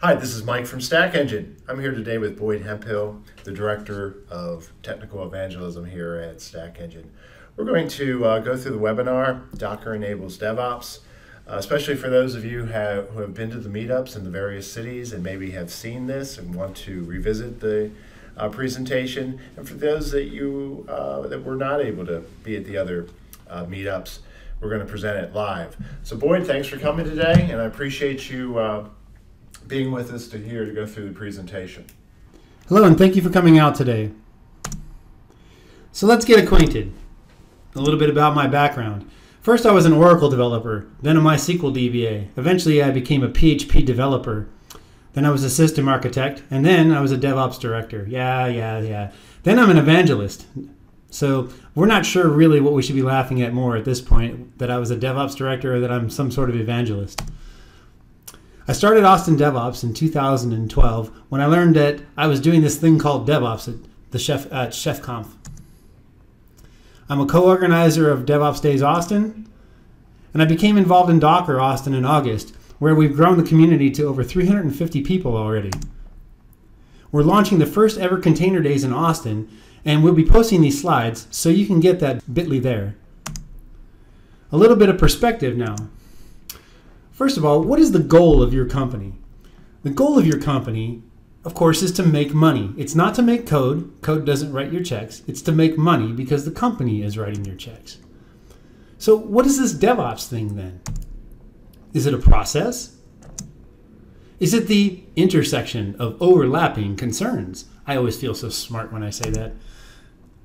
Hi, this is Mike from StackEngine. I'm here today with Boyd Hemphill, the Director of Technical Evangelism here at StackEngine. We're going to go through the webinar, Docker Enables DevOps, especially for those of you who have been to the meetups in the various cities and maybe have seen this and want to revisit the presentation, and for those that that were not able to be at the other meetups, we're going to present it live. So Boyd, thanks for coming today, and I appreciate you being with us to go through the presentation. Hello, and thank you for coming out today. So let's get acquainted. A little bit about my background. First, I was an Oracle developer, then a MySQL DBA. Eventually, I became a PHP developer. Then I was a system architect, and then I was a DevOps director. Yeah. Then I'm an evangelist. So we're not sure really what we should be laughing at more at this point, that I was a DevOps director or that I'm some sort of evangelist. I started Austin DevOps in 2012 when I learned that I was doing this thing called DevOps at ChefConf. I'm a co-organizer of DevOps Days Austin, and I became involved in Docker Austin in August, where we've grown the community to over 350 people already. We're launching the first ever Container Days in Austin, and we'll be posting these slides so you can get that bit.ly there. A little bit of perspective now. First of all, what is the goal of your company? The goal of your company, of course, is to make money. It's not to make code. Code doesn't write your checks. It's to make money because the company is writing your checks. So what is this DevOps thing then? Is it a process? Is it the intersection of overlapping concerns? I always feel so smart when I say that.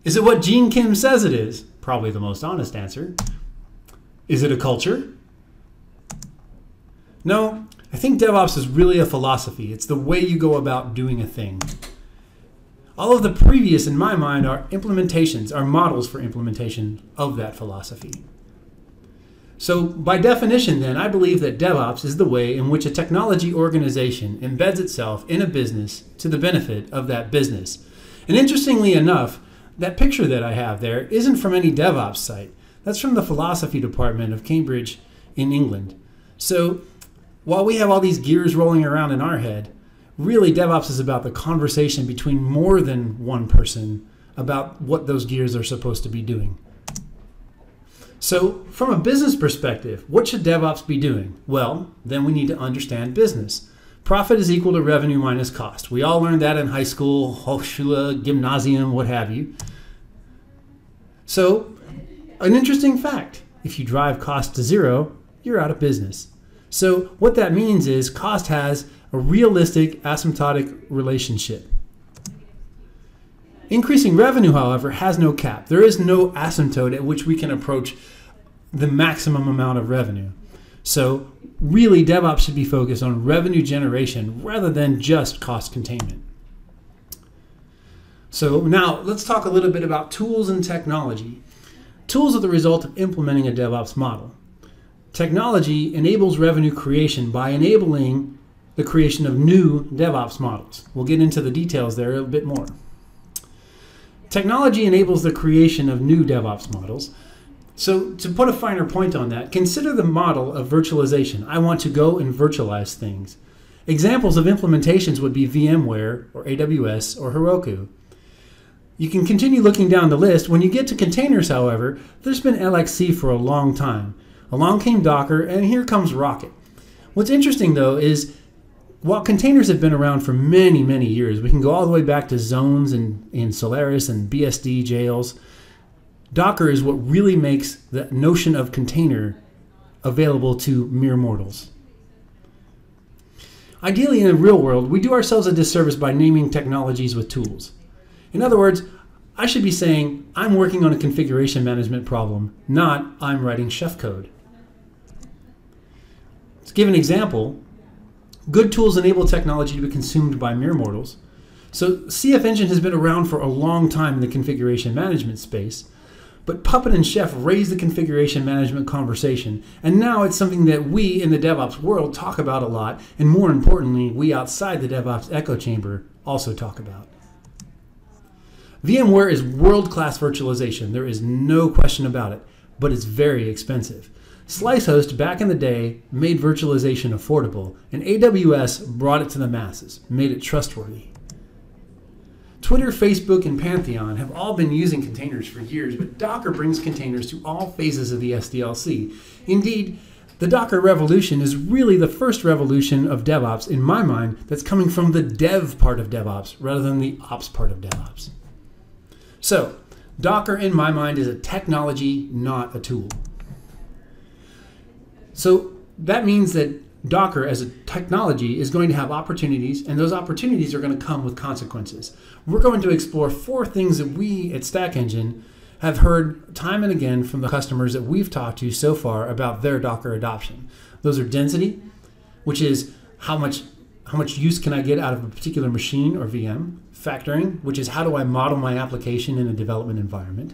Is it what Gene Kim says it is? Probably the most honest answer. Is it a culture? No, I think DevOps is really a philosophy. It's the way you go about doing a thing. All of the previous, in my mind, are implementations, are models for implementation of that philosophy. So by definition then, I believe that DevOps is the way in which a technology organization embeds itself in a business to the benefit of that business. And interestingly enough, that picture that I have there isn't from any DevOps site. That's from the philosophy department of Cambridge in England. So while we have all these gears rolling around in our head, really DevOps is about the conversation between more than one person about what those gears are supposed to be doing. So from a business perspective, what should DevOps be doing? Well, then we need to understand business. Profit is equal to revenue minus cost. We all learned that in high school, Hochschule, Gymnasium, what have you. So an interesting fact, if you drive cost to zero, you're out of business. So what that means is cost has a realistic asymptotic relationship. Increasing revenue, however, has no cap. There is no asymptote at which we can approach the maximum amount of revenue. So really DevOps should be focused on revenue generation rather than just cost containment. So now let's talk a little bit about tools and technology. Tools are the result of implementing a DevOps model. Technology enables revenue creation by enabling the creation of new DevOps models. We'll get into the details there a bit more. Technology enables the creation of new DevOps models. So to put a finer point on that, consider the model of virtualization. I want to go and virtualize things. Examples of implementations would be VMware or AWS or Heroku. You can continue looking down the list. When you get to containers, however, there's been LXC for a long time. Along came Docker, and here comes Rocket. What's interesting, though, is while containers have been around for many, many years, we can go all the way back to Zones and Solaris and BSD jails. Docker is what really makes the notion of container available to mere mortals. Ideally, in the real world, we do ourselves a disservice by naming technologies with tools. In other words, I should be saying, I'm working on a configuration management problem, not I'm writing chef code. To give an example, good tools enable technology to be consumed by mere mortals. So CFEngine has been around for a long time in the configuration management space, but Puppet and Chef raised the configuration management conversation, and now it's something that we in the DevOps world talk about a lot, and more importantly, we outside the DevOps echo chamber also talk about. VMware is world-class virtualization. There is no question about it, but it's very expensive. Slicehost back in the day made virtualization affordable, and AWS brought it to the masses, made it trustworthy. Twitter, Facebook, and Pantheon have all been using containers for years, but Docker brings containers to all phases of the SDLC. Indeed, the Docker revolution is really the first revolution of DevOps, in my mind, that's coming from the dev part of DevOps rather than the ops part of DevOps. So, Docker, in my mind, is a technology, not a tool. So that means that Docker as a technology is going to have opportunities, and those opportunities are going to come with consequences. We're going to explore 4 things that we at StackEngine have heard time and again from the customers that we've talked to so far about their Docker adoption. Those are density, which is how much use can I get out of a particular machine or VM. Factoring, which is how do I model my application in a development environment.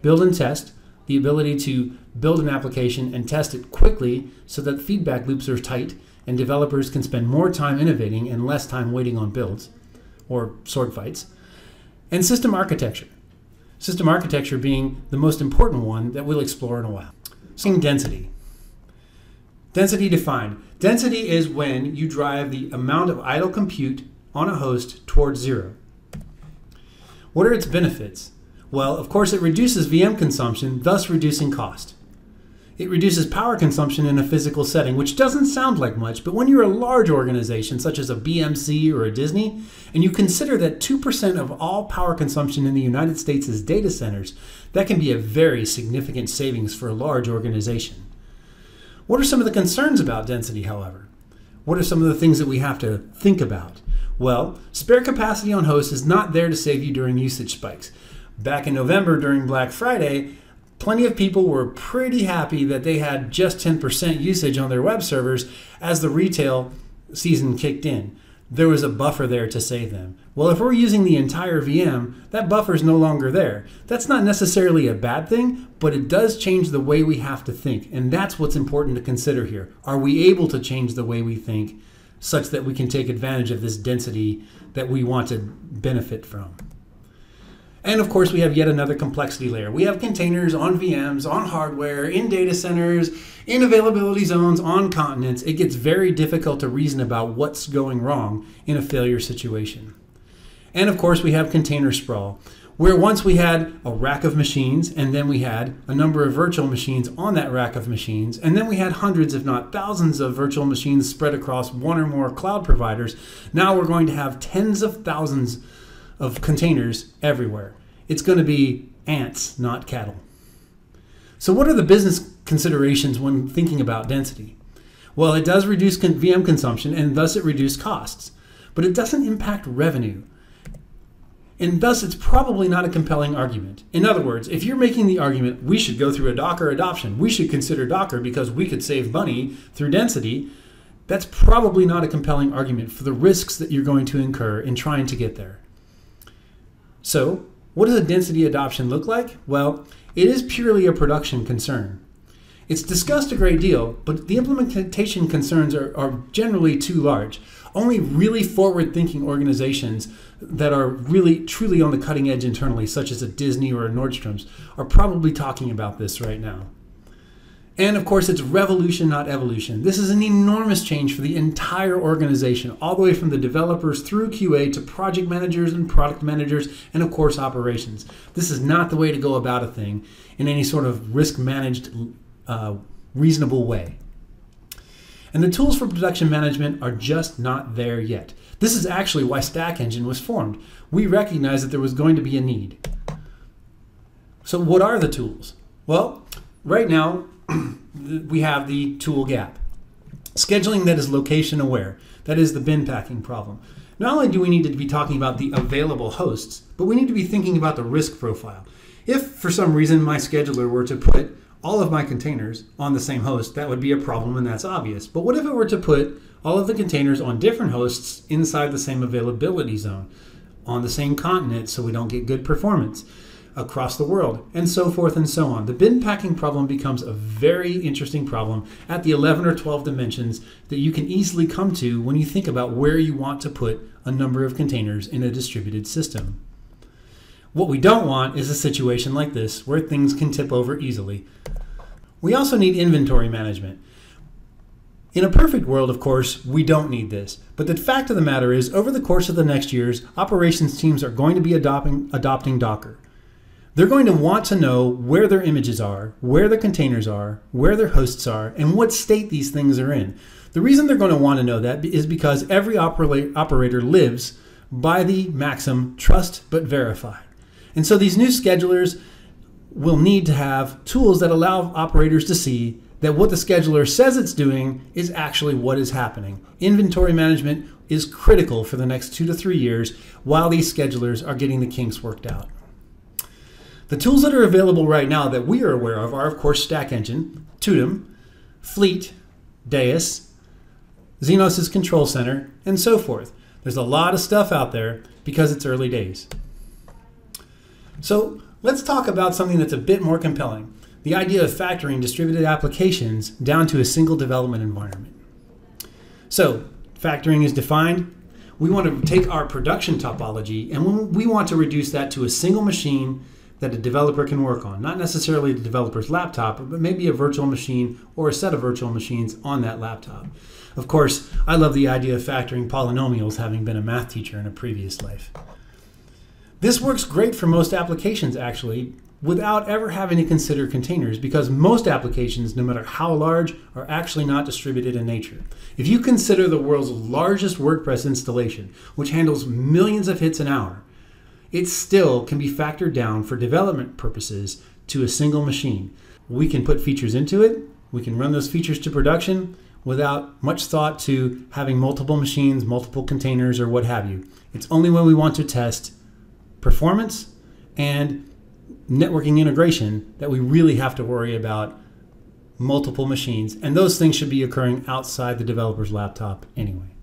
Build and test, the ability to build an application and test it quickly so that feedback loops are tight and developers can spend more time innovating and less time waiting on builds or sword fights. And system architecture. System architecture being the most important one that we'll explore in a while. Seeing density. Density defined. Density is when you drive the amount of idle compute on a host towards 0. What are its benefits? Well, of course, it reduces VM consumption, thus reducing cost. It reduces power consumption in a physical setting, which doesn't sound like much, but when you're a large organization, such as a BMC or a Disney, and you consider that 2% of all power consumption in the United States is data centers, that can be a very significant savings for a large organization. What are some of the concerns about density, however? What are some of the things that we have to think about? Well, spare capacity on hosts is not there to save you during usage spikes. Back in November during Black Friday, plenty of people were pretty happy that they had just 10% usage on their web servers as the retail season kicked in. There was a buffer there to save them. Well, if we're using the entire VM, that buffer is no longer there. That's not necessarily a bad thing, but it does change the way we have to think. And that's what's important to consider here. Are we able to change the way we think such that we can take advantage of this density that we want to benefit from? And of course, we have yet another complexity layer. We have containers on VMs, on hardware, in data centers, in availability zones, on continents. It gets very difficult to reason about what's going wrong in a failure situation. And of course, we have container sprawl, where once we had a rack of machines, and then we had a number of virtual machines on that rack of machines, and then we had hundreds, if not thousands, of virtual machines spread across one or more cloud providers. Now we're going to have tens of thousands of containers everywhere. It's going to be ants, not cattle. So what are the business considerations when thinking about density? Well, it does reduce VM consumption, and thus it reduces costs, but it doesn't impact revenue. And thus, it's probably not a compelling argument. In other words, if you're making the argument, we should go through a Docker adoption, we should consider Docker because we could save money through density, that's probably not a compelling argument for the risks that you're going to incur in trying to get there. So, what does a density adoption look like? Well, it is purely a production concern. It's discussed a great deal, but the implementation concerns are generally too large. Only really forward-thinking organizations that are really truly on the cutting edge internally, such as a Disney or a Nordstrom's, are probably talking about this right now. And of course, it's revolution, not evolution. This is an enormous change for the entire organization, all the way from the developers through QA to project managers and product managers, and of course, operations. This is not the way to go about a thing in any sort of risk-managed, reasonable way. And the tools for production management are just not there yet. This is actually why StackEngine was formed. We recognized that there was going to be a need. So what are the tools? Well, right now, we have the tool gap. Scheduling that is location aware. That is the bin packing problem. Not only do we need to be talking about the available hosts, but we need to be thinking about the risk profile. If for some reason my scheduler were to put all of my containers on the same host, that would be a problem, and that's obvious. But what if it were to put all of the containers on different hosts inside the same availability zone, on the same continent, so we don't get good performance across the world, and so forth and so on? The bin packing problem becomes a very interesting problem at the 11 or 12 dimensions that you can easily come to when you think about where you want to put a number of containers in a distributed system. What we don't want is a situation like this where things can tip over easily. We also need inventory management. In a perfect world, of course, we don't need this. But the fact of the matter is, over the course of the next years, operations teams are going to be adopting Docker. They're going to want to know where their images are, where their containers are, where their hosts are, and what state these things are in. The reason they're going to want to know that is because every operator lives by the maxim, trust but verify. And so these new schedulers will need to have tools that allow operators to see that what the scheduler says it's doing is actually what is happening. Inventory management is critical for the next 2 to 3 years while these schedulers are getting the kinks worked out. The tools that are available right now that we are aware of are, of course, StackEngine, Tudum, Fleet, Deis, Xenos' Control Center, and so forth. There's a lot of stuff out there because it's early days. So let's talk about something that's a bit more compelling. The idea of factoring distributed applications down to a single development environment. So factoring is defined. We want to take our production topology and we want to reduce that to a single machine that a developer can work on. Not necessarily the developer's laptop, but maybe a virtual machine or a set of virtual machines on that laptop. Of course, I love the idea of factoring polynomials, having been a math teacher in a previous life. This works great for most applications, actually, without ever having to consider containers, because most applications, no matter how large, are actually not distributed in nature. If you consider the world's largest WordPress installation, which handles millions of hits an hour, it still can be factored down for development purposes to a single machine. We can put features into it, we can run those features to production without much thought to having multiple machines, multiple containers, or what have you. It's only when we want to test performance and networking integration that we really have to worry about multiple machines, and those things should be occurring outside the developer's laptop anyway.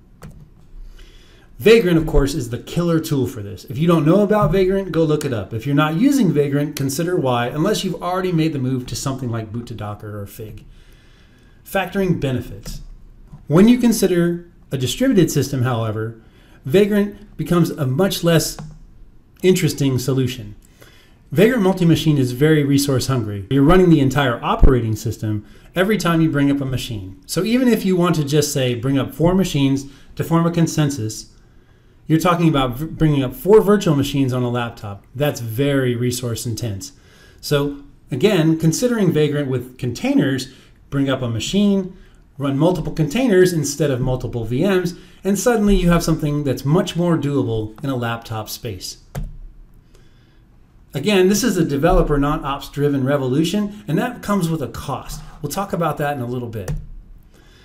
Vagrant, of course, is the killer tool for this. If you don't know about Vagrant, go look it up. If you're not using Vagrant, consider why, unless you've already made the move to something like Boot to Docker or Fig. Factoring benefits. When you consider a distributed system, however, Vagrant becomes a much less interesting solution. Vagrant multi-machine is very resource hungry. You're running the entire operating system every time you bring up a machine. So even if you want to just say bring up 4 machines to form a consensus, you're talking about bringing up 4 virtual machines on a laptop. That's very resource intense. So again, considering Vagrant with containers, bring up a machine, run multiple containers instead of multiple VMs, and suddenly you have something that's much more doable in a laptop space. Again, this is a developer, not ops-driven revolution, and that comes with a cost. We'll talk about that in a little bit.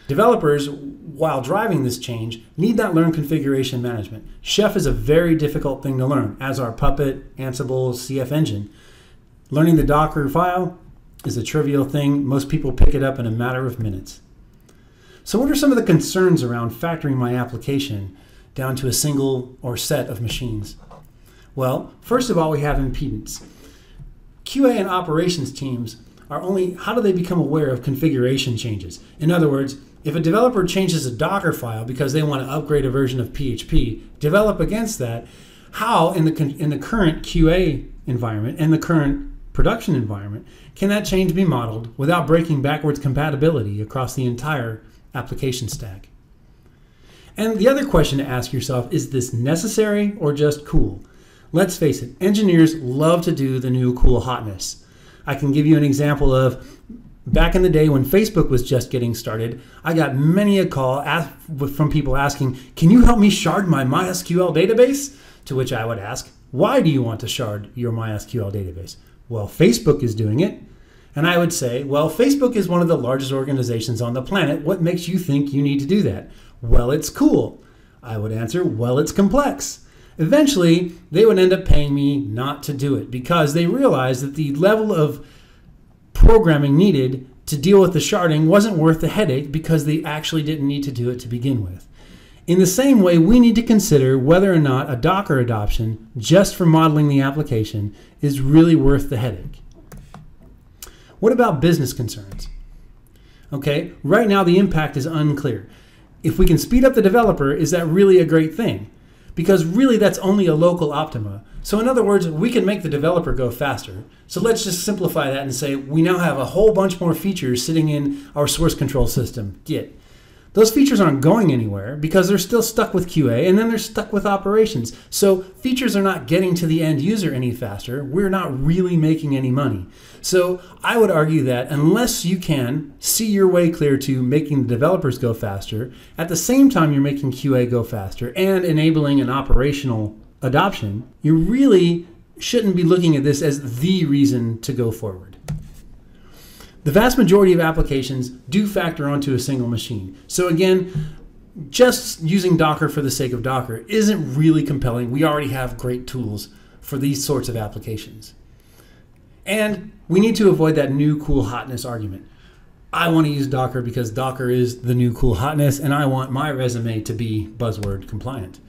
Developers, while driving this change, need not learn configuration management. Chef is a very difficult thing to learn, as are Puppet, Ansible, CFEngine. Learning the Docker file is a trivial thing. Most people pick it up in a matter of minutes. So what are some of the concerns around factoring my application down to a single or set of machines? Well, first of all, we have impedance. QA and operations teams are only, how do they become aware of configuration changes? In other words, if a developer changes a Docker file because they want to upgrade a version of PHP, develop against that, how in the current QA environment and the current production environment can that change be modeled without breaking backwards compatibility across the entire application stack? And the other question to ask yourself, is this necessary or just cool? Let's face it, engineers love to do the new cool hotness. I can give you an example of back in the day when Facebook was just getting started, I got many a call from people asking, can you help me shard my MySQL database? To which I would ask, why do you want to shard your MySQL database? Well, Facebook is doing it. And I would say, well, Facebook is one of the largest organizations on the planet. What makes you think you need to do that? Well, it's cool. I would answer, well, it's complex. Eventually, they would end up paying me not to do it because they realized that the level of programming needed to deal with the sharding wasn't worth the headache because they actually didn't need to do it to begin with. In the same way, we need to consider whether or not a Docker adoption just for modeling the application is really worth the headache. What about business concerns? Okay, right now the impact is unclear. If we can speed up the developer, is that really a great thing? Because really that's only a local optima. So in other words, we can make the developer go faster. So let's just simplify that and say we now have a whole bunch more features sitting in our source control system, Git. Those features aren't going anywhere because they're still stuck with QA and then they're stuck with operations. So features are not getting to the end user any faster. We're not really making any money. So I would argue that unless you can see your way clear to making the developers go faster, at the same time you're making QA go faster and enabling an operational adoption, you really shouldn't be looking at this as the reason to go forward. The vast majority of applications do factor onto a single machine. So again, just using Docker for the sake of Docker isn't really compelling. We already have great tools for these sorts of applications. And we need to avoid that new cool hotness argument. I want to use Docker because Docker is the new cool hotness and I want my resume to be buzzword compliant.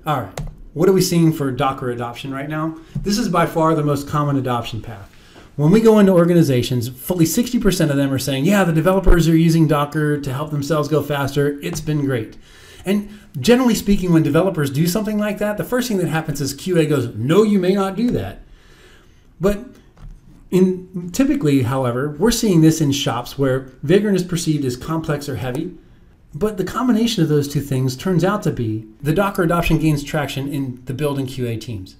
All right, what are we seeing for Docker adoption right now? This is by far the most common adoption path. When we go into organizations, fully 60% of them are saying, yeah, the developers are using Docker to help themselves go faster. It's been great. And generally speaking, when developers do something like that, the first thing that happens is QA goes, no, you may not do that. But typically, however, we're seeing this in shops where Vagrant is perceived as complex or heavy. But the combination of those two things turns out to be the Docker adoption gains traction in the build and QA teams.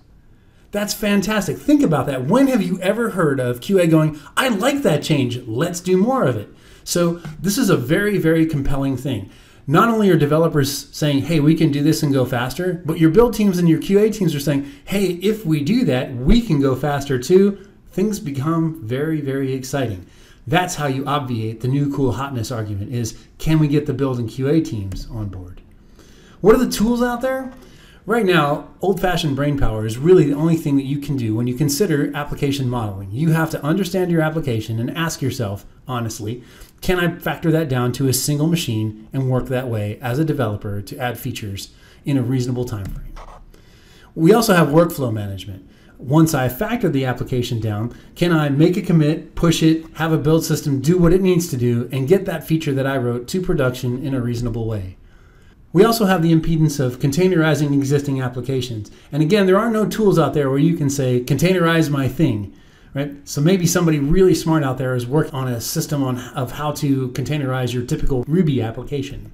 That's fantastic. Think about that. When have you ever heard of QA going, I like that change, let's do more of it? So this is a very, very compelling thing. Not only are developers saying, hey, we can do this and go faster, but your build teams and your QA teams are saying, hey, if we do that, we can go faster too. Things become very, very exciting. That's how you obviate the new cool hotness argument is, can we get the build and QA teams on board? What are the tools out there? Right now, old-fashioned brainpower is really the only thing that you can do when you consider application modeling. You have to understand your application and ask yourself, honestly, can I factor that down to a single machine and work that way as a developer to add features in a reasonable time frame? We also have workflow management. Once I factor the application down, can I make a commit, push it, have a build system do what it needs to do, and get that feature that I wrote to production in a reasonable way? We also have the impedance of containerizing existing applications. And again, there are no tools out there where you can say, containerize my thing, right? So maybe somebody really smart out there is working on a system of how to containerize your typical Ruby application.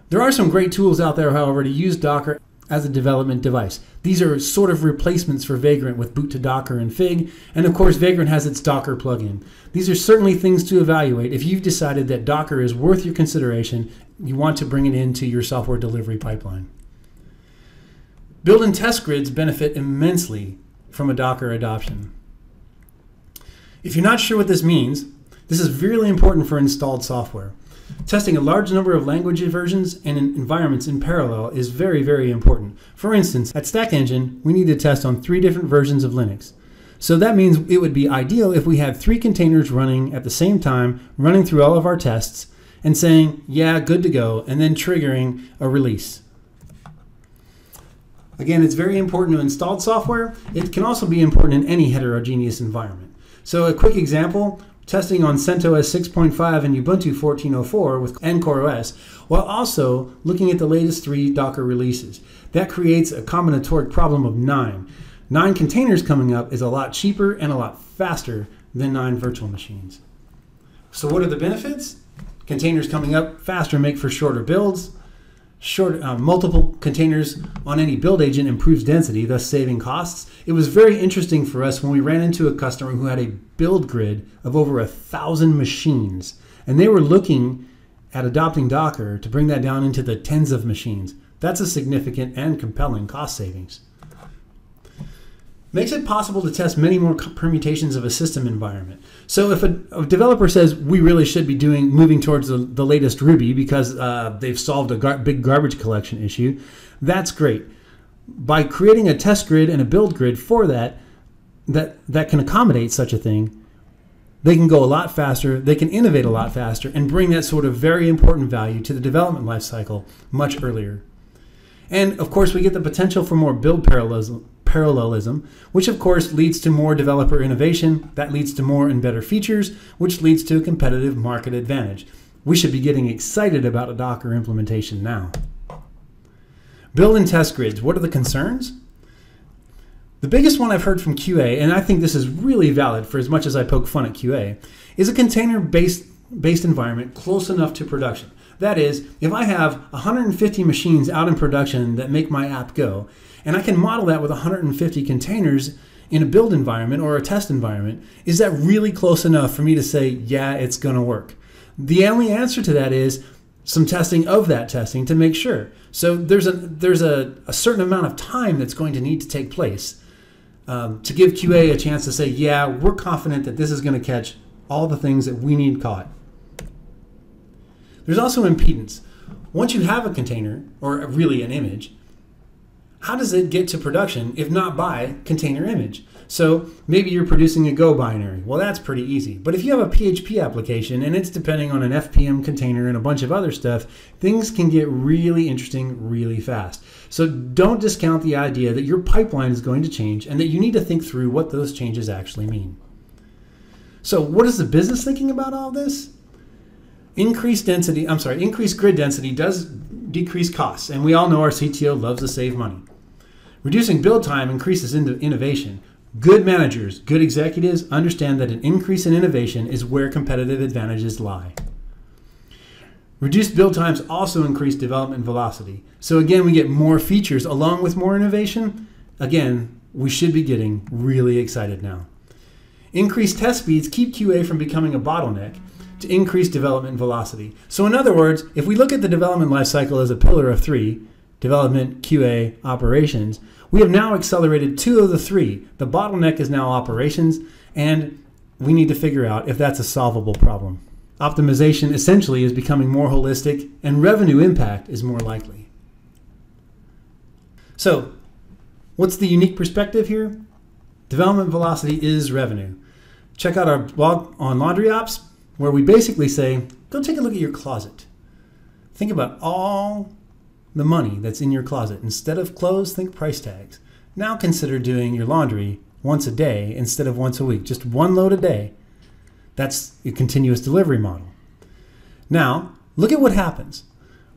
There are some great tools out there, however, to use Docker as a development device. These are sort of replacements for Vagrant with boot to Docker and Fig, and of course Vagrant has its Docker plugin. These are certainly things to evaluate if you've decided that Docker is worth your consideration, you want to bring it into your software delivery pipeline. Build and test grids benefit immensely from a Docker adoption. If you're not sure what this means, this is really important for installed software. Testing a large number of language versions and environments in parallel is very, very important. For instance, at StackEngine, we need to test on 3 different versions of Linux. So that means it would be ideal if we had 3 containers running at the same time, running through all of our tests, and saying, yeah, good to go, and then triggering a release. Again, it's very important to installed software. It can also be important in any heterogeneous environment. So a quick example, testing on CentOS 6.5 and Ubuntu 14.04 with Encore OS, while also looking at the latest 3 Docker releases. That creates a combinatoric problem of 9. 9 containers coming up is a lot cheaper and a lot faster than 9 virtual machines. So what are the benefits? Containers coming up faster make for shorter builds. Multiple containers on any build agent improves density, thus saving costs. It was very interesting for us when we ran into a customer who had a build grid of over 1,000 machines, and they were looking at adopting Docker to bring that down into the tens of machines. That's a significant and compelling cost savings. Makes it possible to test many more permutations of a system environment. So if a developer says we really should be moving towards the latest Ruby because they've solved a big garbage collection issue, that's great. By creating a test grid and a build grid for that can accommodate such a thing, they can go a lot faster, they can innovate a lot faster, and bring that sort of very important value to the development lifecycle much earlier. And of course, we get the potential for more build parallelism, which of course leads to more developer innovation, that leads to more and better features, which leads to a competitive market advantage. We should be getting excited about a Docker implementation now. Build and test grids, what are the concerns? The biggest one I've heard from QA, and I think this is really valid for as much as I poke fun at QA, is a container-based environment close enough to production. That is, if I have 150 machines out in production that make my app go, and I can model that with 150 containers in a build environment or a test environment, is that really close enough for me to say, yeah, it's going to work? The only answer to that is some testing of that testing to make sure. So there's a certain amount of time that's going to need to take place to give QA a chance to say, yeah, we're confident that this is going to catch all the things that we need caught. There's also impedance. Once you have a container, or really an image, how does it get to production if not by container image? So maybe you're producing a Go binary. Well, that's pretty easy. But if you have a PHP application and it's depending on an FPM container and a bunch of other stuff, things can get really interesting really fast. So don't discount the idea that your pipeline is going to change and that you need to think through what those changes actually mean. So what is the business thinking about all this? Increased grid density does decrease costs, and we all know our CTO loves to save money. Reducing build time increases innovation. Good managers, good executives understand that an increase in innovation is where competitive advantages lie. Reduced build times also increase development velocity. So again, we get more features along with more innovation. Again, we should be getting really excited now. Increased test speeds keep QA from becoming a bottleneck to increase development velocity. So in other words, if we look at the development lifecycle as a pillar of three, development, QA, operations, we have now accelerated two of the three. The bottleneck is now operations, and we need to figure out if that's a solvable problem. Optimization essentially is becoming more holistic, and revenue impact is more likely. So, what's the unique perspective here? Development velocity is revenue. Check out our blog on Laundry Ops, where we basically say, go take a look at your closet. Think about all the money that's in your closet. Instead of clothes, think price tags. Now consider doing your laundry once a day instead of once a week. Just one load a day. That's a continuous delivery model. Now, look at what happens.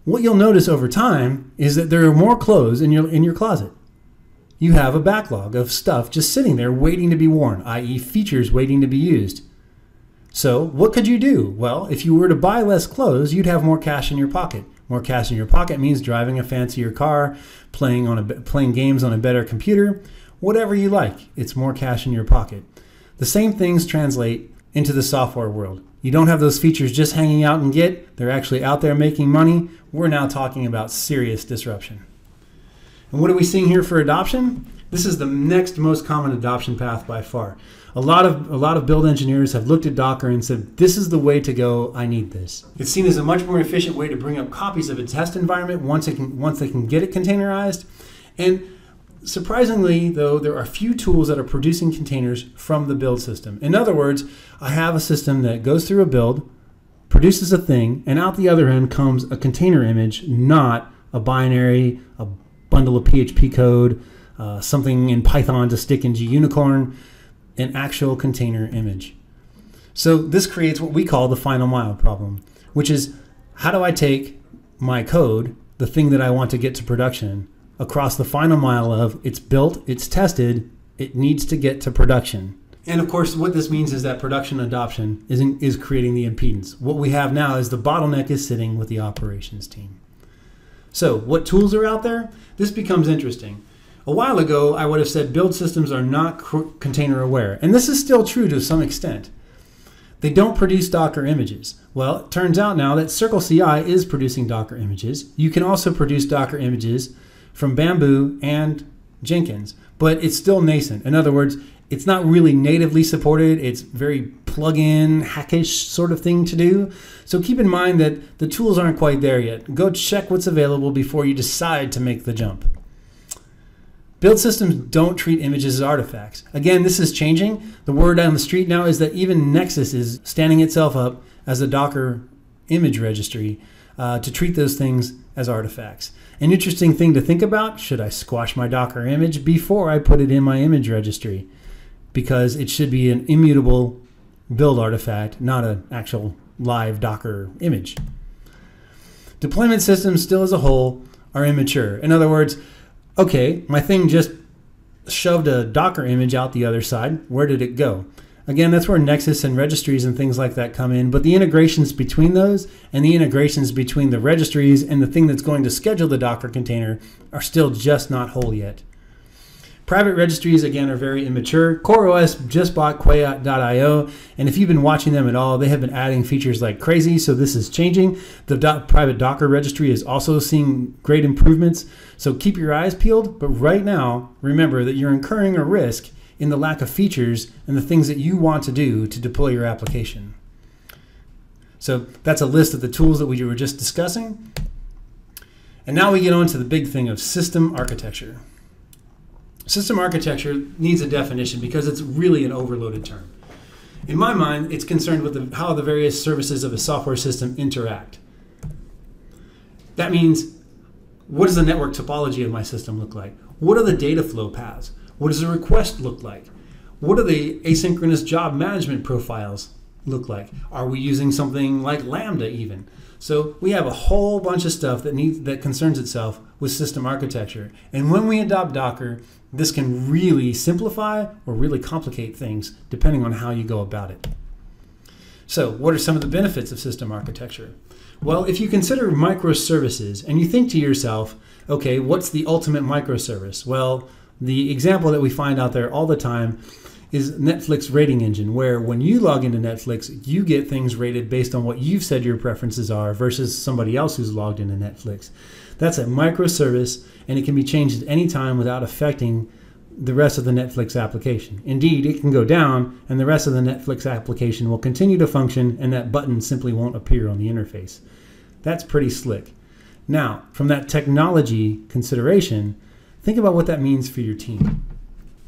What you'll notice over time is that there are more clothes in your closet. You have a backlog of stuff just sitting there waiting to be worn, i.e. features waiting to be used. So what could you do? Well, if you were to buy less clothes, you'd have more cash in your pocket. More cash in your pocket means driving a fancier car, playing games on a better computer, whatever you like. It's more cash in your pocket. The same things translate into the software world. You don't have those features just hanging out in Git. They're actually out there making money. We're now talking about serious disruption. And what are we seeing here for adoption? This is the next most common adoption path by far. A lot of build engineers have looked at Docker and said, this is the way to go, I need this. It's seen as a much more efficient way to bring up copies of a test environment once they can get it containerized. And surprisingly, though, there are few tools that are producing containers from the build system. In other words, I have a system that goes through a build, produces a thing, and out the other end comes a container image, not a binary, a bundle of PHP code, something in Python to stick into Unicorn, an actual container image. So this creates what we call the final mile problem, which is how do I take my code, the thing that I want to get to production, across the final mile of it's built, it's tested, it needs to get to production. And of course, what this means is that production adoption is creating the impedance. What we have now is the bottleneck is sitting with the operations team. So what tools are out there? This becomes interesting. A while ago, I would have said build systems are not container aware. And this is still true to some extent. They don't produce Docker images. Well, it turns out now that CircleCI is producing Docker images. You can also produce Docker images from Bamboo and Jenkins, but it's still nascent. In other words, it's not really natively supported. It's very plug-in, hackish sort of thing to do. So keep in mind that the tools aren't quite there yet. Go check what's available before you decide to make the jump. Build systems don't treat images as artifacts. Again, this is changing. The word on the street now is that even Nexus is standing itself up as a Docker image registry to treat those things as artifacts. An interesting thing to think about, should I squash my Docker image before I put it in my image registry? Because it should be an immutable build artifact, not an actual live Docker image. Deployment systems still as a whole are immature. In other words, okay, my thing just shoved a Docker image out the other side, where did it go? Again, that's where Nexus and registries and things like that come in, but the integrations between those and the integrations between the registries and the thing that's going to schedule the Docker container are still just not whole yet. Private registries, again, are very immature. CoreOS just bought Quay.io, and if you've been watching them at all, they have been adding features like crazy, so this is changing. The private Docker registry is also seeing great improvements, so keep your eyes peeled, but right now, remember that you're incurring a risk in the lack of features and the things that you want to do to deploy your application. So that's a list of the tools that we were just discussing. And now we get on to the big thing of system architecture. System architecture needs a definition because it's really an overloaded term. In my mind, it's concerned with how the various services of a software system interact. That means, what does the network topology of my system look like? What are the data flow paths? What does a request look like? What do the asynchronous job management profiles look like? Are we using something like Lambda even? So we have a whole bunch of stuff that concerns itself with system architecture. And when we adopt Docker, this can really simplify or really complicate things depending on how you go about it. So what are some of the benefits of system architecture? Well, if you consider microservices and you think to yourself, okay, what's the ultimate microservice? Well, the example that we find out there all the time is Netflix rating engine, where when you log into Netflix, you get things rated based on what you've said your preferences are versus somebody else who's logged into Netflix. That's a microservice, and it can be changed at any time without affecting the rest of the Netflix application. Indeed, it can go down, and the rest of the Netflix application will continue to function, and that button simply won't appear on the interface. That's pretty slick. Now, from that technology consideration, think about what that means for your team.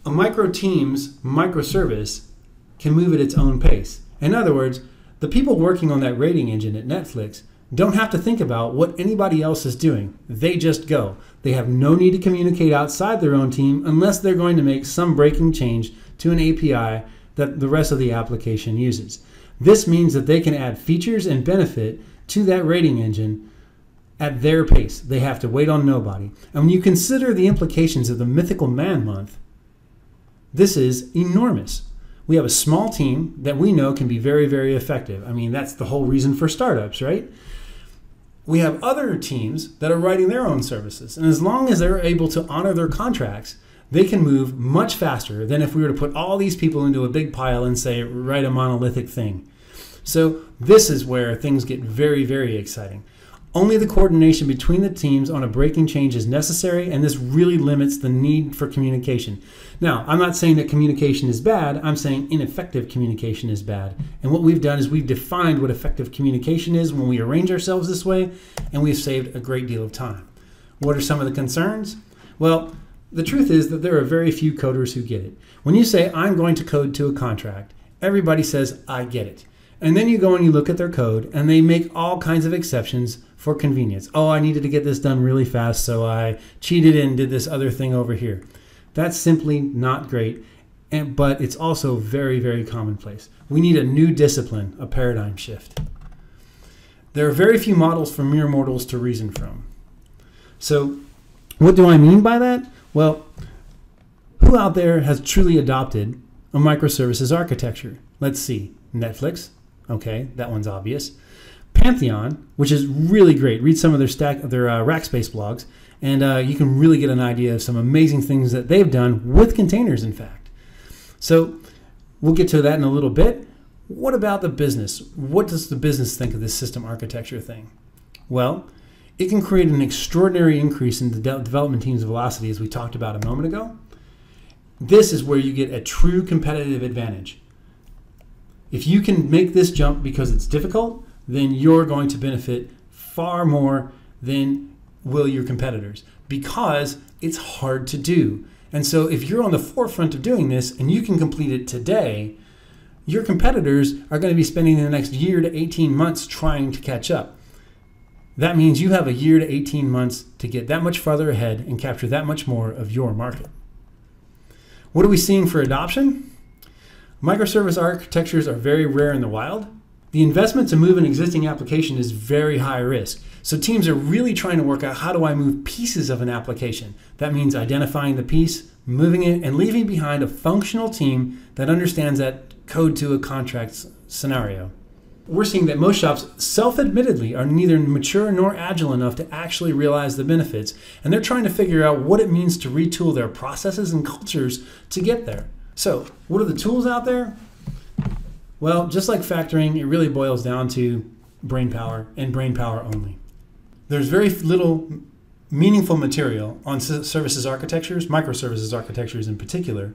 A microteam's microservice can move at its own pace. In other words, the people working on that rating engine at Netflix don't have to think about what anybody else is doing. They just go. They have no need to communicate outside their own team unless they're going to make some breaking change to an API that the rest of the application uses. This means that they can add features and benefit to that rating engine at their pace. They have to wait on nobody. And when you consider the implications of the Mythical Man Month, this is enormous. We have a small team that we know can be very, very effective. I mean, that's the whole reason for startups, right? We have other teams that are writing their own services. And as long as they're able to honor their contracts, they can move much faster than if we were to put all these people into a big pile and say, write a monolithic thing. So this is where things get very, very exciting. Only the coordination between the teams on a breaking change is necessary, and this really limits the need for communication. Now, I'm not saying that communication is bad, I'm saying ineffective communication is bad. And what we've done is we've defined what effective communication is when we arrange ourselves this way, and we've saved a great deal of time. What are some of the concerns? Well, the truth is that there are very few coders who get it. When you say, I'm going to code to a contract, everybody says, I get it. And then you go and you look at their code, and they make all kinds of exceptions for convenience. Oh, I needed to get this done really fast, so I cheated and did this other thing over here. That's simply not great, but it's also very, very commonplace. We need a new discipline, a paradigm shift. There are very few models for mere mortals to reason from. So what do I mean by that? Well, who out there has truly adopted a microservices architecture? Let's see. Netflix. Okay, that one's obvious. Pantheon, which is really great. Read some of their Rackspace blogs, and you can really get an idea of some amazing things that they've done with containers, in fact. So we'll get to that in a little bit. What about the business? What does the business think of this system architecture thing? Well, it can create an extraordinary increase in the development team's velocity, as we talked about a moment ago. This is where you get a true competitive advantage. If you can make this jump because it's difficult, then you're going to benefit far more than will your competitors, because it's hard to do. And so if you're on the forefront of doing this and you can complete it today, your competitors are going to be spending the next year to 18 months trying to catch up. That means you have a year to 18 months to get that much farther ahead and capture that much more of your market. What are we seeing for adoption? Microservice architectures are very rare in the wild. The investment to move an existing application is very high risk. So teams are really trying to work out, how do I move pieces of an application? That means identifying the piece, moving it and leaving behind a functional team that understands that code to a contract scenario. We're seeing that most shops self-admittedly are neither mature nor agile enough to actually realize the benefits, and they're trying to figure out what it means to retool their processes and cultures to get there. So, what are the tools out there? Well, just like factoring, it really boils down to brain power and brain power only. There's very little meaningful material on services architectures, microservices architectures in particular,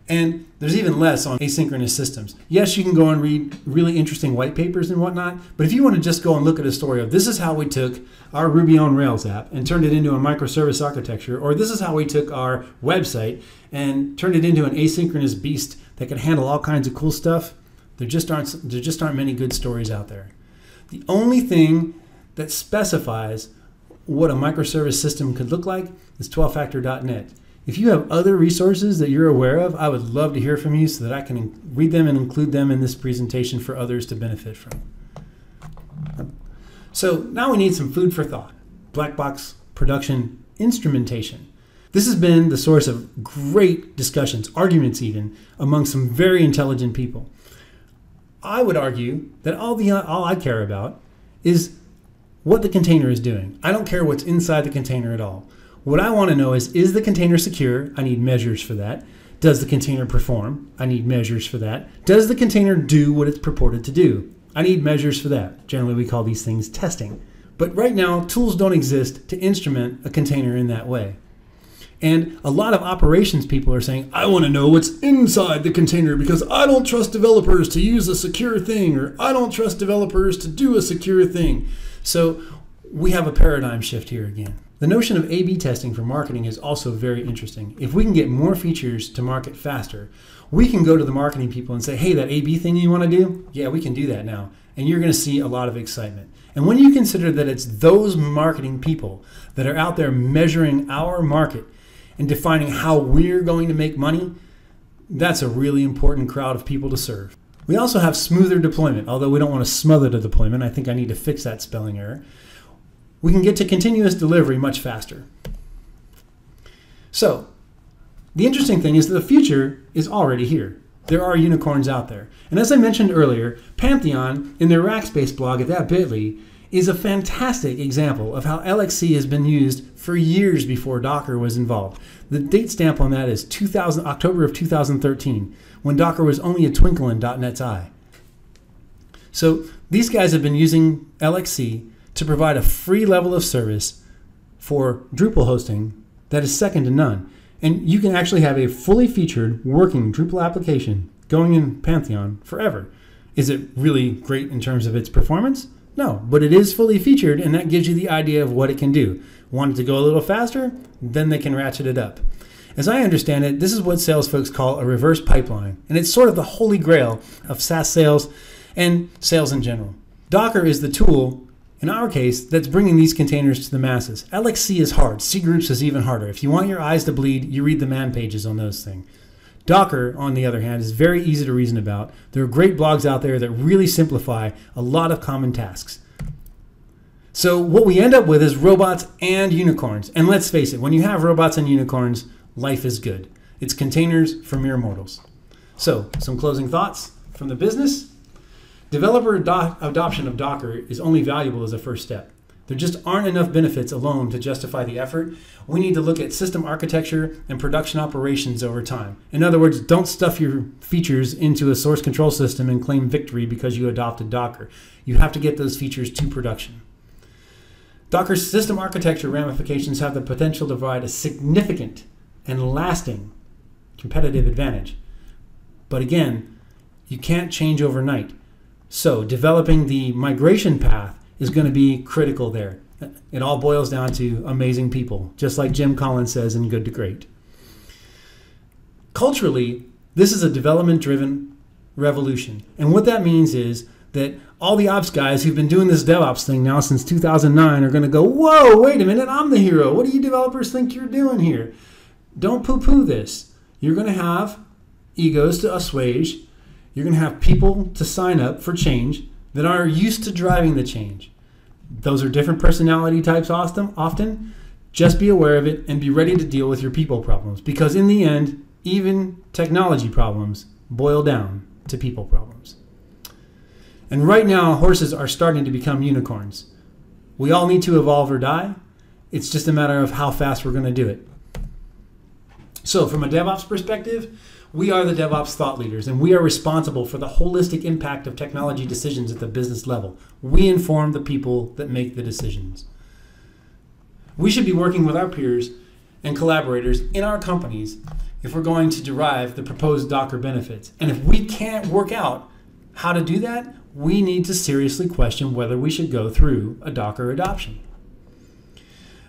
and there's even less on asynchronous systems. Yes, you can go and read really interesting white papers and whatnot, but if you want to just go and look at a story of this is how we took our Ruby on Rails app and turned it into a microservice architecture, or this is how we took our website and turned it into an asynchronous beast that can handle all kinds of cool stuff, there just aren't many good stories out there. The only thing that specifies what a microservice system could look like is 12factor.net. If you have other resources that you're aware of, I would love to hear from you so that I can read them and include them in this presentation for others to benefit from. So now we need some food for thought. Black box production instrumentation. This has been the source of great discussions, arguments even, among some very intelligent people. I would argue that all I care about is what the container is doing. I don't care what's inside the container at all. What I want to know is the container secure? I need measures for that. Does the container perform? I need measures for that. Does the container do what it's purported to do? I need measures for that. Generally, we call these things testing. But right now, tools don't exist to instrument a container in that way. And a lot of operations people are saying, I want to know what's inside the container because I don't trust developers to use a secure thing, or I don't trust developers to do a secure thing. So we have a paradigm shift here again. The notion of A/B testing for marketing is also very interesting. If we can get more features to market faster, we can go to the marketing people and say, hey, that A/B thing you want to do? Yeah, we can do that now. And you're going to see a lot of excitement. And when you consider that it's those marketing people that are out there measuring our market and defining how we're going to make money, that's a really important crowd of people to serve. We also have smoother deployment, although we don't want to smother the deployment. I think I need to fix that spelling error. We can get to continuous delivery much faster. So, the interesting thing is that the future is already here. There are unicorns out there. And as I mentioned earlier, Pantheon, in their Rackspace blog at that.bit.ly, is a fantastic example of how LXC has been used for years before Docker was involved. The date stamp on that is October of 2013, when Docker was only a twinkle in .NET's eye. So these guys have been using LXC to provide a free level of service for Drupal hosting that is second to none. And you can actually have a fully featured working Drupal application going in Pantheon forever. Is it really great in terms of its performance? No, but it is fully featured, and that gives you the idea of what it can do. Want it to go a little faster? Then they can ratchet it up. As I understand it, this is what sales folks call a reverse pipeline, and it's sort of the holy grail of SaaS sales and sales in general. Docker is the tool, in our case, that's bringing these containers to the masses. LXC is hard. cgroups is even harder. If you want your eyes to bleed, you read the man pages on those things. Docker, on the other hand, is very easy to reason about. There are great blogs out there that really simplify a lot of common tasks. So what we end up with is robots and unicorns. And let's face it, when you have robots and unicorns, life is good. It's containers for mere mortals. So, some closing thoughts from the business. Developer adoption of Docker is only valuable as a first step. There just aren't enough benefits alone to justify the effort. We need to look at system architecture and production operations over time. In other words, don't stuff your features into a source control system and claim victory because you adopted Docker. You have to get those features to production. Docker's system architecture ramifications have the potential to provide a significant and lasting competitive advantage. But again, you can't change overnight. So developing the migration path is going to be critical there. It all boils down to amazing people, just like Jim Collins says in Good to Great. Culturally, this is a development-driven revolution. And what that means is that all the ops guys who've been doing this DevOps thing now since 2009 are going to go, whoa, wait a minute, I'm the hero. What do you developers think you're doing here? Don't poo-poo this. You're going to have egos to assuage. You're going to have people to sign up for change that are used to driving the change. Those are different personality types often. Just be aware of it and be ready to deal with your people problems, because in the end, even technology problems boil down to people problems. And right now, horses are starting to become unicorns. We all need to evolve or die. It's just a matter of how fast we're going to do it. So from a DevOps perspective, we are the DevOps thought leaders, and we are responsible for the holistic impact of technology decisions at the business level. We inform the people that make the decisions. We should be working with our peers and collaborators in our companies if we're going to derive the proposed Docker benefits. And if we can't work out how to do that, we need to seriously question whether we should go through a Docker adoption.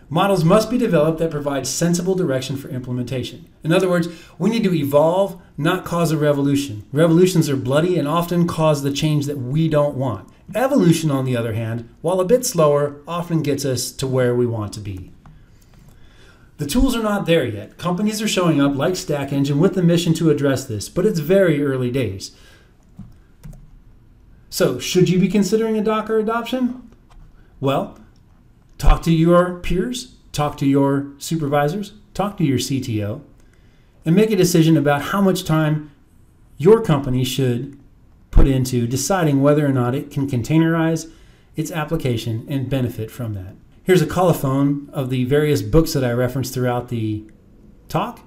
Models must be developed that provide sensible direction for implementation. In other words, we need to evolve, not cause a revolution. Revolutions are bloody and often cause the change that we don't want. Evolution, on the other hand, while a bit slower, often gets us to where we want to be. The tools are not there yet. Companies are showing up like StackEngine with the mission to address this, but it's very early days. So, should you be considering a Docker adoption? Well, talk to your peers, talk to your supervisors, talk to your CTO, and make a decision about how much time your company should put into deciding whether or not it can containerize its application and benefit from that. Here's a colophon of the various books that I referenced throughout the talk.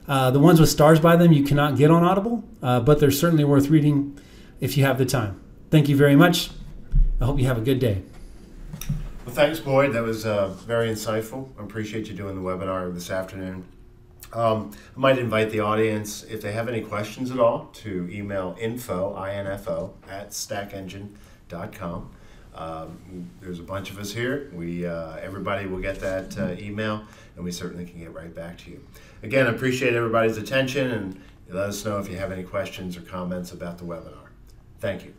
The ones with stars by them you cannot get on Audible, but they're certainly worth reading if you have the time. Thank you very much. I hope you have a good day. Well, thanks, Boyd. That was very insightful. I appreciate you doing the webinar this afternoon. I might invite the audience, if they have any questions at all, to email info at stackengine.com. There's a bunch of us here. Everybody will get that email, and we certainly can get right back to you. Again, I appreciate everybody's attention, and let us know if you have any questions or comments about the webinar. Thank you.